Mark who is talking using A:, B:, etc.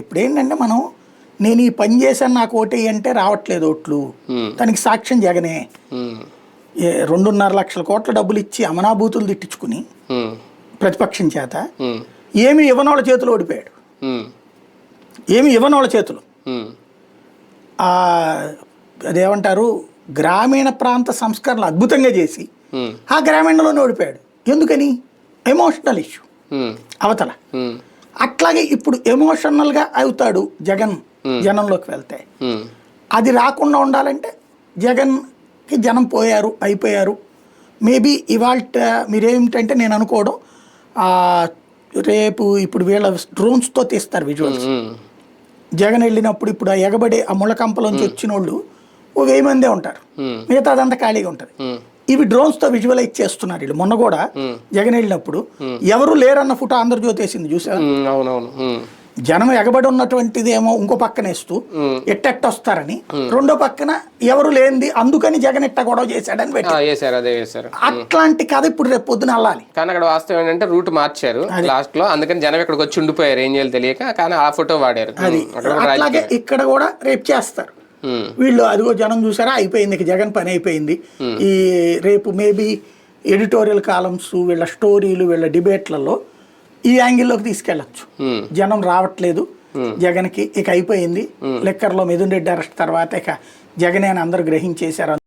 A: ఇప్పుడు ఏంటంటే మనం నేను ఈ పని చేశాను నాకు ఓటేయి అంటే రావట్లేదు ఓట్లు. దానికి సాక్ష్యం జగనే. 2.5 లక్షల కోట్ల డబ్బులు ఇచ్చి అమనాభూతులు తిట్టించుకుని ప్రతిపక్షం చేత ఏమి ఇవ్వనోళ్ళ చేతులు ఓడిపోయాడు. ఏమి ఇవ్వనోళ్ళ చేతులు అదేమంటారు గ్రామీణ ప్రాంత సంస్కరణలు అద్భుతంగా చేసి ఆ గ్రామీణలోనే ఓడిపోయాడు. ఎందుకని? ఎమోషనల్ ఇష్యూ అవతల. అట్లాగే ఇప్పుడు ఎమోషనల్గా అవుతాడు జగన్ జనంలోకి వెళ్తే. అది రాకుండా ఉండాలంటే జగన్కి జనం పోయారు అయిపోయారు. మేబీ ఇవాళ మీరేమిటంటే నేను అనుకోవడం రేపు ఇప్పుడు వీళ్ళ డ్రోన్స్తో తీస్తారు విజువల్స్. జగన్ వెళ్ళినప్పుడు ఇప్పుడు ఆ ఎగబడే ఆ ముళ్ళకంపలోంచి వచ్చిన వాళ్ళు 1000 మందే ఉంటారు, మిగతా అదంతా ఖాళీగా ఉంటుంది. ఇవి డ్రోన్స్తో విజువలైజ్ చేస్తున్నారు వీళ్ళు. మొన్న కూడా జగన్ వెళ్ళినప్పుడు ఎవరు లేరన్న ఫోటో ఆంధ్రజ్యోతి వేసింది చూసారు. జనం ఎగబడి ఉన్నటువంటిది ఏమో ఇంకో పక్కన వేస్తూ ఎట్టెట్ట వస్తారని, రెండో పక్కన ఎవరు లేనిది అందుకని జగన్ ఎట్ట గొడవ చేశాడని పెట్టారు. అట్లాంటి కథ ఇప్పుడు రేపు పొద్దున వెళ్ళాలి.
B: కానీ అక్కడ వాస్తవం ఏంటంటే రూట్ మార్చారు లాస్ట్ లో, అందుకని జనం ఇక్కడికి వచ్చి ఉండిపోయారు ఏం చేయాలి తెలియక. కానీ ఆ ఫోటో వాడారు.
A: అది అట్లాగే ఇక్కడ కూడా రేపు చేస్తారు వీళ్ళు. అదిగో జనం చూసారా అయిపోయింది, జగన్ పని అయిపోయింది. ఈ రేపు మేబీ ఎడిటోరియల్ కాలమ్స్ వీళ్ళ స్టోరీలు వీళ్ళ డిబేట్లలో ఈ యాంగిల్లోకి తీసుకెళ్లొచ్చు. జనం రావట్లేదు జగన్కి, ఇక అయిపోయింది. లెక్కర్లో మిథున్ రెడ్డి అరెస్ట్ తర్వాత ఇక జగనే అని అందరూ గ్రహించేశారు.